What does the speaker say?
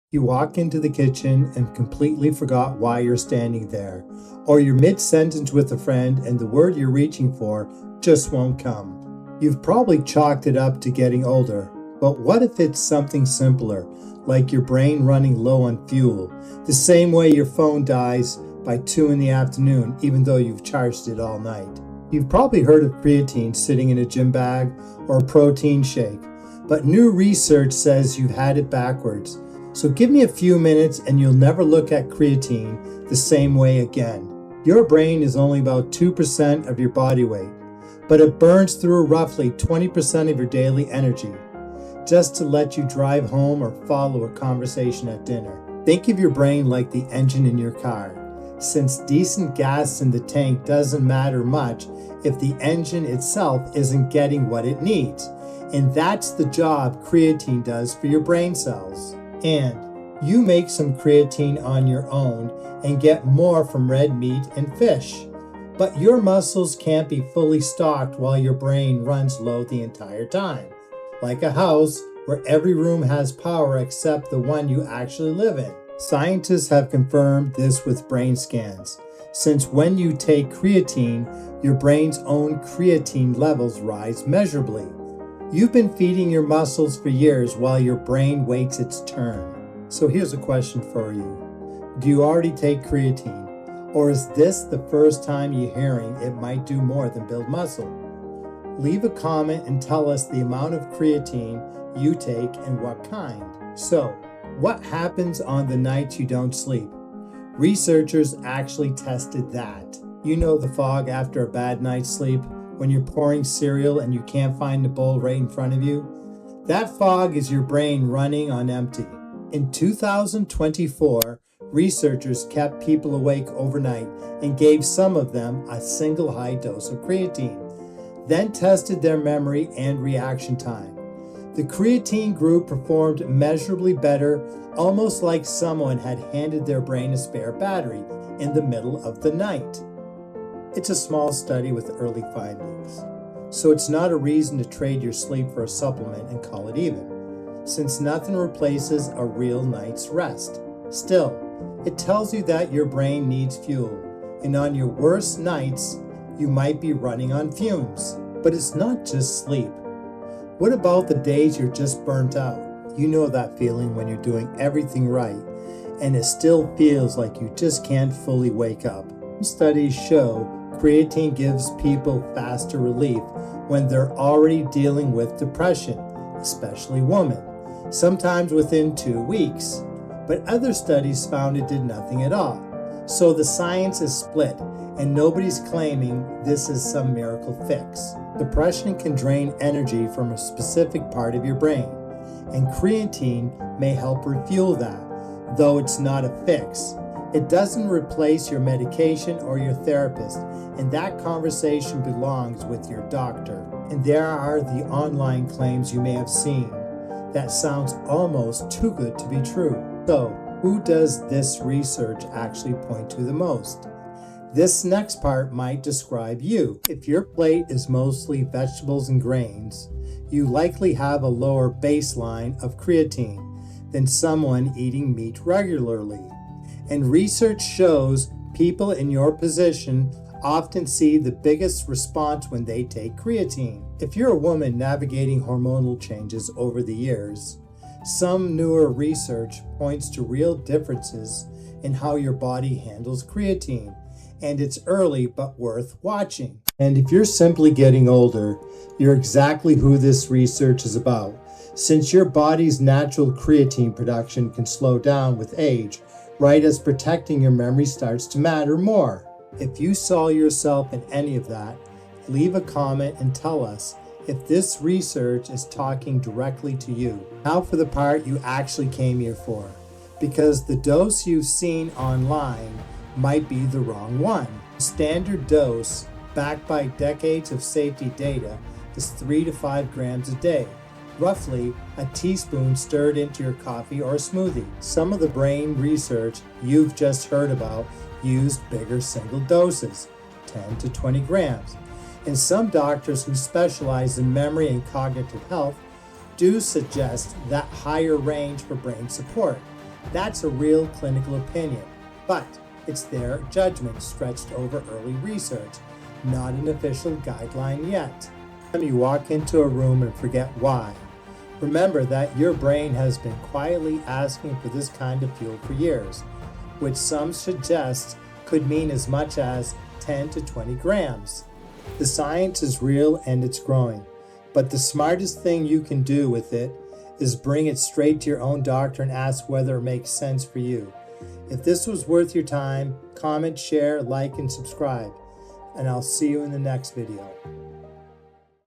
You walk into the kitchen and completely forgot why you're standing there, or you're mid-sentence with a friend and the word you're reaching for just won't come. You've probably chalked it up to getting older, but what if it's something simpler, like your brain running low on fuel, the same way your phone dies by 2 in the afternoon even though you've charged it all night? You've probably heard of creatine sitting in a gym bag or a protein shake, but new research says you've had it backwards. So give me a few minutes and you'll never look at creatine the same way again. Your brain is only about 2% of your body weight, but it burns through roughly 20% of your daily energy just to let you drive home or follow a conversation at dinner. Think of your brain like the engine in your car. Since decent gas in the tank doesn't matter much if the engine itself isn't getting what it needs. And that's the job creatine does for your brain cells. And you make some creatine on your own and get more from red meat and fish. But your muscles can't be fully stocked while your brain runs low the entire time. Like a house where every room has power except the one you actually live in. Scientists have confirmed this with brain scans, since when you take creatine, your brain's own creatine levels rise measurably. You've been feeding your muscles for years while your brain waits its turn. So here's a question for you. Do you already take creatine? Or is this the first time you're hearing it might do more than build muscle? Leave a comment and tell us the amount of creatine you take and what kind. So, what happens on the nights you don't sleep? Researchers actually tested that. You know the fog after a bad night's sleep? When you're pouring cereal and you can't find the bowl right in front of you? That fog is your brain running on empty. In 2024, researchers kept people awake overnight and gave some of them a single high dose of creatine, then tested their memory and reaction time. The creatine group performed measurably better, almost like someone had handed their brain a spare battery in the middle of the night. It's a small study with early findings, so it's not a reason to trade your sleep for a supplement and call it even, since nothing replaces a real night's rest. Still, it tells you that your brain needs fuel, and on your worst nights, you might be running on fumes. But it's not just sleep. What about the days you're just burnt out? You know that feeling when you're doing everything right, and it still feels like you just can't fully wake up. Studies show creatine gives people faster relief when they're already dealing with depression, especially women, sometimes within 2 weeks. But other studies found it did nothing at all. So the science is split, and nobody's claiming this is some miracle fix. Depression can drain energy from a specific part of your brain, and creatine may help refuel that, though it's not a fix. It doesn't replace your medication or your therapist, and that conversation belongs with your doctor. And there are the online claims you may have seen that sounds almost too good to be true. So, who does this research actually point to the most? This next part might describe you. If your plate is mostly vegetables and grains, you likely have a lower baseline of creatine than someone eating meat regularly. And research shows people in your position often see the biggest response when they take creatine. If you're a woman navigating hormonal changes over the years, some newer research points to real differences in how your body handles creatine, and it's early but worth watching. And if you're simply getting older, you're exactly who this research is about, since your body's natural creatine production can slow down with age, right as protecting your memory starts to matter more. If you saw yourself in any of that, leave a comment and tell us if this research is talking directly to you. Now for the part you actually came here for, because the dose you've seen online might be the wrong one. Standard dose, backed by decades of safety data, is 3 to 5 grams a day, roughly a teaspoon stirred into your coffee or smoothie. Some of the brain research you've just heard about used bigger single doses, 10 to 20 grams. And some doctors who specialize in memory and cognitive health do suggest that higher range for brain support, That's a real clinical opinion, but it's their judgment stretched over early research, not an official guideline yet. You walk into a room and forget why. Remember that your brain has been quietly asking for this kind of fuel for years, which some suggest could mean as much as 10 to 20 grams. The science is real and it's growing, but the smartest thing you can do with it is bring it straight to your own doctor and ask whether it makes sense for you. If this was worth your time, comment, share, like, and subscribe, and I'll see you in the next video.